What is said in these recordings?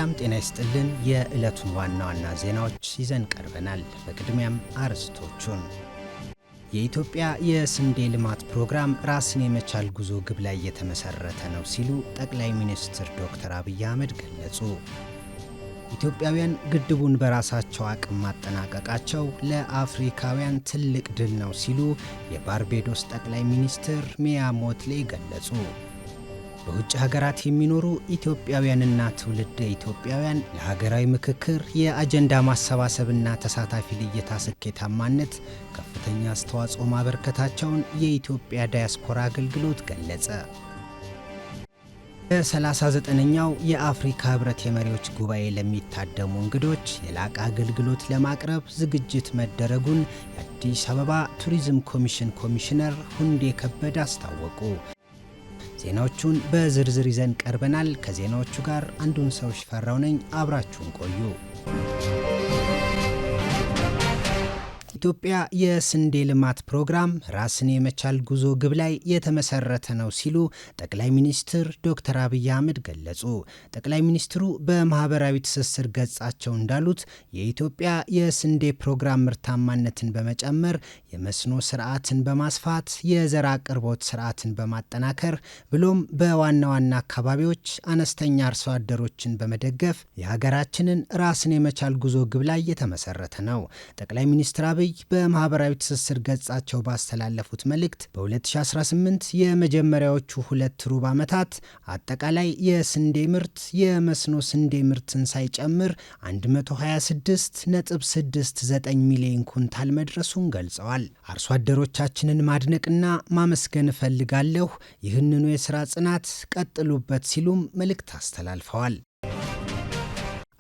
ሰላም ጤና ይስጥልን። የዕለቱን ዋና ዋና ዜናዎች ይዘን ቀርበናል። በቅድሚያም አርዕስቶቹን። የኢትዮጵያ የስንዴ ልማት ፕሮግራም ራስን የመቻል ጉዞ ግብ ላይ የተመሰረተ ነው ሲሉ ጠቅላይ ሚኒስትር ዶክተር አብይ አህመድ ገለጹ። ኢትዮጵያውያን ግድቡን በራሳቸው አቅም ማጠናቀቃቸው ለአፍሪካውያን ትልቅ ድል ነው ሲሉ የባርቤዶስ ጠቅላይ ሚኒስትር ሚያ ሞትሌ ገለጹ። በውጭ ሀገራት የሚኖሩ ኢትዮጵያውያንና ትውልደ ኢትዮጵያውያን ለሀገራዊ ምክክር የአጀንዳ ማሰባሰብና ተሳታፊ ልየታ ስኬታማነት ከፍተኛ አስተዋጽኦ ማበርከታቸውን የኢትዮጵያ ዳያስፖራ አገልግሎት ገለጸ። በ39ኛው የአፍሪካ ህብረት የመሪዎች ጉባኤ ለሚታደሙ እንግዶች የላቀ አገልግሎት ለማቅረብ ዝግጅት መደረጉን የአዲስ አበባ ቱሪዝም ኮሚሽን ኮሚሽነር ሁንዴ ከበደ አስታወቁ። ዜናዎቹን በዝርዝር ይዘን ቀርበናል። ከዜናዎቹ ጋር አንዱን ሰው ሽፈራው ነኝ። አብራችሁን ቆዩ። ኢትዮጵያ የስንዴ ልማት ፕሮግራም ራስን የመቻል ጉዞ ግብ ላይ የተመሰረተ ነው ሲሉ ጠቅላይ ሚኒስትር ዶክተር አብይ አህመድ ገለጹ። ጠቅላይ ሚኒስትሩ በማህበራዊ ትስስር ገጻቸው እንዳሉት የኢትዮጵያ የስንዴ ፕሮግራም ምርታማነትን በመጨመር የመስኖ ስርዓትን በማስፋት የዘር አቅርቦት ስርዓትን በማጠናከር ብሎም በዋና ዋና አካባቢዎች አነስተኛ አርሶ አደሮችን በመደገፍ የሀገራችንን ራስን የመቻል ጉዞ ግብ ላይ የተመሰረተ ነው። ጠቅላይ ሚኒስትር አብይ በማህበራዊ ትስስር ገጻቸው ባስተላለፉት መልእክት በ2018 የመጀመሪያዎቹ 2 ሩብ ዓመታት አጠቃላይ የስንዴ ምርት የመስኖ ስንዴ ምርትን ሳይጨምር 126.69 ሚሊዮን ኩንታል መድረሱን ገልጸዋል። አርሶ አደሮቻችንን ማድነቅና ማመስገን እፈልጋለሁ። ይህንኑ የሥራ ጽናት ቀጥሉበት ሲሉም መልእክት አስተላልፈዋል።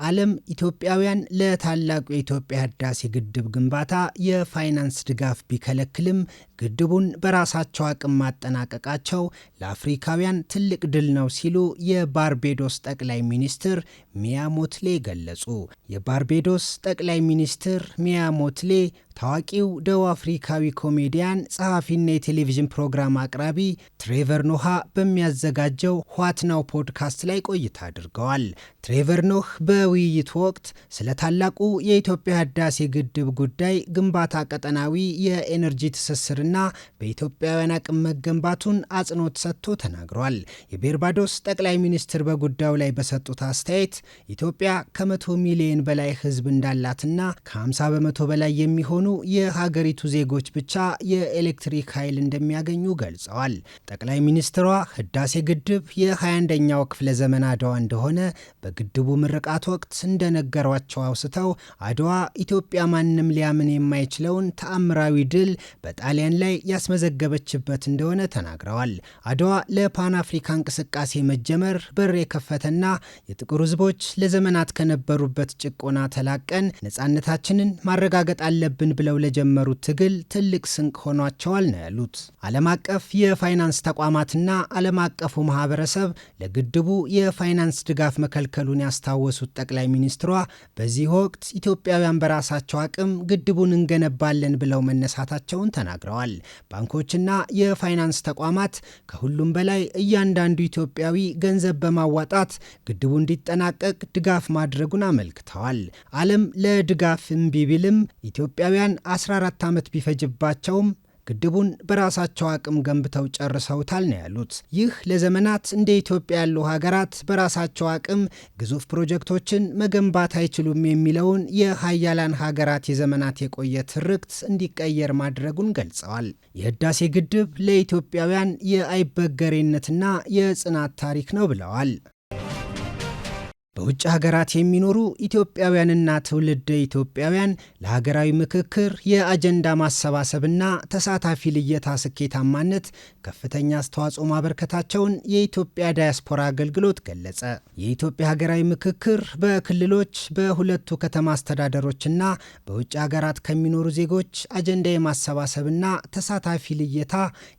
ዓለም ኢትዮጵያውያን ለታላቁ የኢትዮጵያ ህዳሴ ግድብ ግንባታ የፋይናንስ ድጋፍ ቢከለክልም ግድቡን በራሳቸው አቅም ማጠናቀቃቸው ለአፍሪካውያን ትልቅ ድል ነው ሲሉ የባርቤዶስ ጠቅላይ ሚኒስትር ሚያ ሞትሌ ገለጹ። የባርቤዶስ ጠቅላይ ሚኒስትር ሚያ ሞትሌ ታዋቂው ደቡብ አፍሪካዊ ኮሜዲያን ጸሐፊና የቴሌቪዥን ፕሮግራም አቅራቢ ትሬቨር ኖሃ በሚያዘጋጀው ዋት ናው ፖድካስት ላይ ቆይታ አድርገዋል። ትሬቨር ኖህ በውይይቱ ወቅት ስለ ታላቁ የኢትዮጵያ ህዳሴ ግድብ ጉዳይ ግንባታ ቀጠናዊ የኤነርጂ ትስስርና በኢትዮጵያውያን አቅም መገንባቱን አጽንኦት ሰጥቶ ተናግሯል። የባርባዶስ ጠቅላይ ሚኒስትር በጉዳዩ ላይ በሰጡት አስተያየት ኢትዮጵያ ከ100 ሚሊዮን በላይ ህዝብ እንዳላትና ከ50 በመቶ በላይ የሚሆኑ የሀገሪቱ ዜጎች ብቻ የኤሌክትሪክ ኃይል እንደሚያገኙ ገልጸዋል። ጠቅላይ ሚኒስትሯ ህዳሴ ግድብ የ21ኛው ክፍለ ዘመን አድዋ እንደሆነ በግድቡ ምርቃት ወቅት እንደነገሯቸው አውስተው አድዋ ኢትዮጵያ ማንም ሊያምን የማይችለውን ተአምራዊ ድል በጣሊያን ላይ ያስመዘገበችበት እንደሆነ ተናግረዋል። አድዋ ለፓን አፍሪካ እንቅስቃሴ መጀመር በር የከፈተና የጥቁር ህዝቦች ለዘመናት ከነበሩበት ጭቆና ተላቀን ነፃነታችንን ማረጋገጥ አለብን ብለው ለጀመሩት ትግል ትልቅ ስንቅ ሆኗቸዋል ነው ያሉት። ዓለም አቀፍ የፋይናንስ ተቋማትና ዓለም አቀፉ ማህበረሰብ ለግድቡ የፋይናንስ ድጋፍ መከልከሉን ያስታወሱት ጠቅላይ ሚኒስትሯ በዚህ ወቅት ኢትዮጵያውያን በራሳቸው አቅም ግድቡን እንገነባለን ብለው መነሳታቸውን ተናግረዋል። ባንኮችና የፋይናንስ ተቋማት ከሁሉም በላይ እያንዳንዱ ኢትዮጵያዊ ገንዘብ በማዋጣት ግድቡ እንዲጠናቀቅ ድጋፍ ማድረጉን አመልክተዋል። ዓለም ለድጋፍ እምቢ ቢልም ኢትዮጵያውያን 14 ዓመት ቢፈጅባቸውም ግድቡን በራሳቸው አቅም ገንብተው ጨርሰውታል ነው ያሉት። ይህ ለዘመናት እንደ ኢትዮጵያ ያሉ ሀገራት በራሳቸው አቅም ግዙፍ ፕሮጀክቶችን መገንባት አይችሉም የሚለውን የሀያላን ሀገራት የዘመናት የቆየ ትርክት እንዲቀየር ማድረጉን ገልጸዋል። የህዳሴ ግድብ ለኢትዮጵያውያን የአይበገሬነትና የጽናት ታሪክ ነው ብለዋል። በውጭ ሀገራት የሚኖሩ ኢትዮጵያውያንና ትውልደ ኢትዮጵያውያን ለሀገራዊ ምክክር የአጀንዳ ማሰባሰብና ተሳታፊ ልየታ ስኬታማነት ከፍተኛ አስተዋጽኦ ማበርከታቸውን የኢትዮጵያ ዳያስፖራ አገልግሎት ገለጸ። የኢትዮጵያ ሀገራዊ ምክክር በክልሎች በሁለቱ ከተማ አስተዳደሮችና በውጭ ሀገራት ከሚኖሩ ዜጎች አጀንዳ የማሰባሰብና ተሳታፊ ልየታ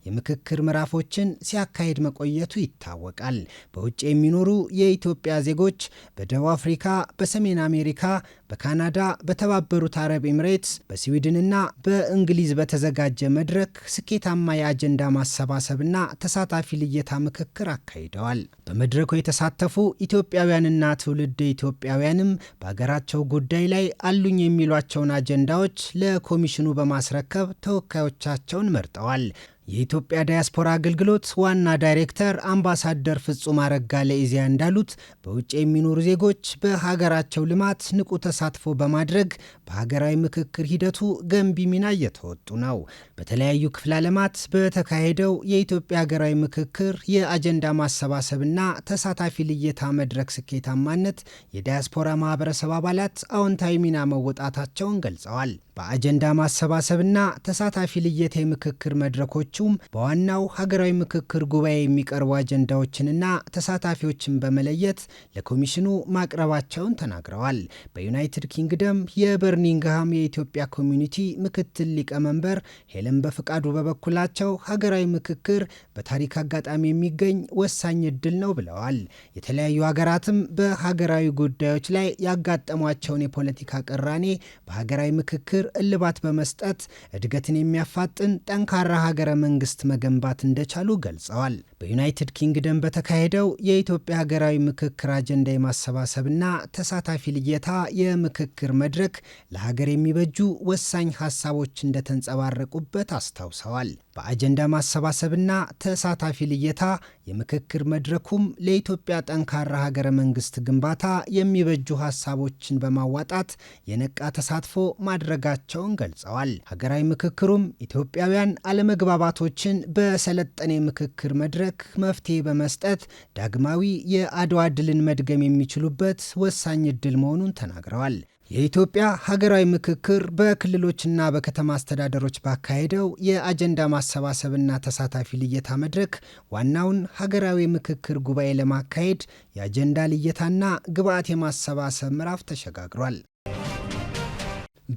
የምክክር ምዕራፎችን ሲያካሄድ መቆየቱ ይታወቃል። በውጭ የሚኖሩ የኢትዮጵያ ዜጎች በደቡብ አፍሪካ፣ በሰሜን አሜሪካ፣ በካናዳ፣ በተባበሩት አረብ ኤምሬትስ፣ በስዊድንና በእንግሊዝ በተዘጋጀ መድረክ ስኬታማ የአጀንዳ ማሰባሰብና ተሳታፊ ልየታ ምክክር አካሂደዋል። በመድረኩ የተሳተፉ ኢትዮጵያውያንና ትውልደ ኢትዮጵያውያንም በሀገራቸው ጉዳይ ላይ አሉኝ የሚሏቸውን አጀንዳዎች ለኮሚሽኑ በማስረከብ ተወካዮቻቸውን መርጠዋል። የኢትዮጵያ ዳያስፖራ አገልግሎት ዋና ዳይሬክተር አምባሳደር ፍጹም አረጋ ለኢዜአ እንዳሉት በውጭ የሚኖሩ ዜጎች በሀገራቸው ልማት ንቁ ተሳትፎ በማድረግ በሀገራዊ ምክክር ሂደቱ ገንቢ ሚና እየተወጡ ነው። በተለያዩ ክፍለ ዓለማት በተካሄደው የኢትዮጵያ ሀገራዊ ምክክር የአጀንዳ ማሰባሰብና ተሳታፊ ልየታ መድረክ ስኬታማነት የዳያስፖራ ማህበረሰብ አባላት አዎንታዊ ሚና መወጣታቸውን ገልጸዋል። በአጀንዳ ማሰባሰብና ተሳታፊ ልየታ የምክክር መድረኮቹም በዋናው ሀገራዊ ምክክር ጉባኤ የሚቀርቡ አጀንዳዎችንና ተሳታፊዎችን በመለየት ለኮሚሽኑ ማቅረባቸውን ተናግረዋል። በዩናይትድ ኪንግደም የበርሚንግሃም የኢትዮጵያ ኮሚኒቲ ምክትል ሊቀመንበር ሄለን በፍቃዱ በበኩላቸው ሀገራዊ ምክክር በታሪክ አጋጣሚ የሚገኝ ወሳኝ እድል ነው ብለዋል። የተለያዩ ሀገራትም በሀገራዊ ጉዳዮች ላይ ያጋጠሟቸውን የፖለቲካ ቅራኔ በሀገራዊ ምክክር እልባት በመስጠት እድገትን የሚያፋጥን ጠንካራ ሀገረ መንግስት መገንባት እንደቻሉ ገልጸዋል። በዩናይትድ ኪንግደም በተካሄደው የኢትዮጵያ ሀገራዊ ምክክር አጀንዳ የማሰባሰብና ተሳታፊ ልየታ የምክክር መድረክ ለሀገር የሚበጁ ወሳኝ ሀሳቦች እንደተንጸባረቁበት አስታውሰዋል። በአጀንዳ ማሰባሰብና ተሳታፊ ልየታ የምክክር መድረኩም ለኢትዮጵያ ጠንካራ ሀገረ መንግስት ግንባታ የሚበጁ ሀሳቦችን በማዋጣት የነቃ ተሳትፎ ማድረጋቸውን ገልጸዋል። ሀገራዊ ምክክሩም ኢትዮጵያውያን አለመግባባቶችን በሰለጠነ የምክክር መድረክ መፍትሄ በመስጠት ዳግማዊ የአድዋ ድልን መድገም የሚችሉበት ወሳኝ እድል መሆኑን ተናግረዋል። የኢትዮጵያ ሀገራዊ ምክክር በክልሎችና በከተማ አስተዳደሮች ባካሄደው የአጀንዳ ማሰባሰብና ተሳታፊ ልየታ መድረክ ዋናውን ሀገራዊ ምክክር ጉባኤ ለማካሄድ የአጀንዳ ልየታና ግብዓት የማሰባሰብ ምዕራፍ ተሸጋግሯል።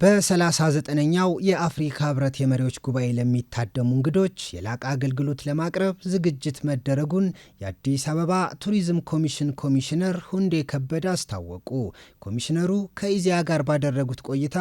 በ39ኛው የአፍሪካ ህብረት የመሪዎች ጉባኤ ለሚታደሙ እንግዶች የላቀ አገልግሎት ለማቅረብ ዝግጅት መደረጉን የአዲስ አበባ ቱሪዝም ኮሚሽን ኮሚሽነር ሁንዴ ከበደ አስታወቁ። ኮሚሽነሩ ከኢዜአ ጋር ባደረጉት ቆይታ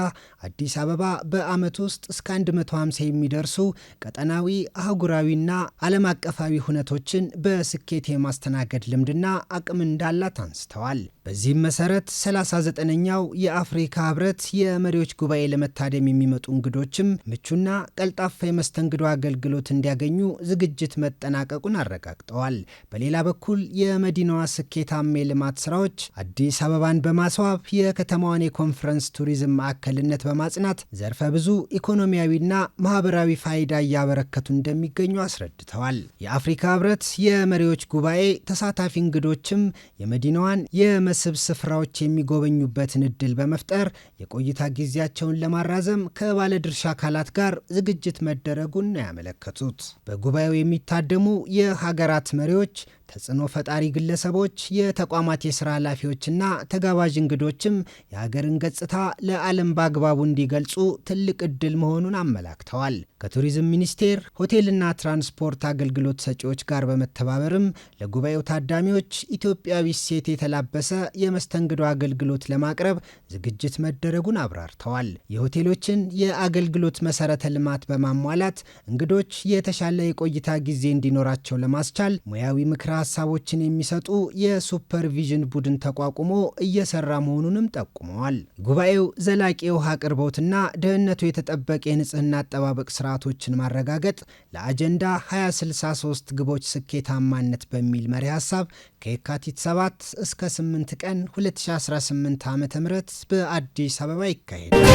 አዲስ አበባ በዓመት ውስጥ እስከ 150 የሚደርሱ ቀጠናዊ፣ አህጉራዊና ዓለም አቀፋዊ ሁነቶችን በስኬት የማስተናገድ ልምድና አቅም እንዳላት አንስተዋል። በዚህም መሰረት 39ኛው የአፍሪካ ህብረት የመሪዎች ጉባኤ ለመታደም የሚመጡ እንግዶችም ምቹና ቀልጣፋ የመስተንግዶ አገልግሎት እንዲያገኙ ዝግጅት መጠናቀቁን አረጋግጠዋል። በሌላ በኩል የመዲናዋ ስኬታማ የልማት ስራዎች አዲስ አበባን በማስዋብ የከተማዋን የኮንፈረንስ ቱሪዝም ማዕከልነት በማጽናት ዘርፈ ብዙ ኢኮኖሚያዊና ማህበራዊ ፋይዳ እያበረከቱ እንደሚገኙ አስረድተዋል። የአፍሪካ ህብረት የመሪዎች ጉባኤ ተሳታፊ እንግዶችም የመዲናዋን የመስህብ ስፍራዎች የሚጎበኙበትን እድል በመፍጠር የቆይታ ጊዜያቸውን ለማራዘም ከባለድርሻ አካላት ጋር ዝግጅት መደረጉን ነው ያመለከቱት። በጉባኤው የሚታደሙ የሀገራት መሪዎች፣ ተጽዕኖ ፈጣሪ ግለሰቦች፣ የተቋማት የስራ ኃላፊዎችና ተጋባዥ እንግዶችም የሀገርን ገጽታ ለዓለም በአግባቡ እንዲገልጹ ትልቅ እድል መሆኑን አመላክተዋል። ከቱሪዝም ሚኒስቴር ሆቴልና ትራንስፖርት አገልግሎት ሰጪዎች ጋር በመተባበርም ለጉባኤው ታዳሚዎች ኢትዮጵያዊ እሴት የተላበሰ የመስተንግዶ አገልግሎት ለማቅረብ ዝግጅት መደረጉን አብራርተዋል። የሆቴሎችን የአገልግሎት መሰረተ ልማት በማሟላት እንግዶች የተሻለ የቆይታ ጊዜ እንዲኖራቸው ለማስቻል ሙያዊ ምክረ ሀሳቦችን የሚሰጡ የሱፐርቪዥን ቡድን ተቋቁሞ እየሰራ መሆኑንም ጠቁመዋል። ጉባኤው ዘላቂ የውሃ አቅርቦትና ደህንነቱ የተጠበቀ የንጽህና አጠባበቅ ስርዓቶችን ማረጋገጥ ለአጀንዳ 2063 ግቦች ስኬታማነት በሚል መሪ ሀሳብ ከየካቲት 7 እስከ 8 ቀን 2018 ዓ.ም በአዲስ አበባ ይካሄዳል።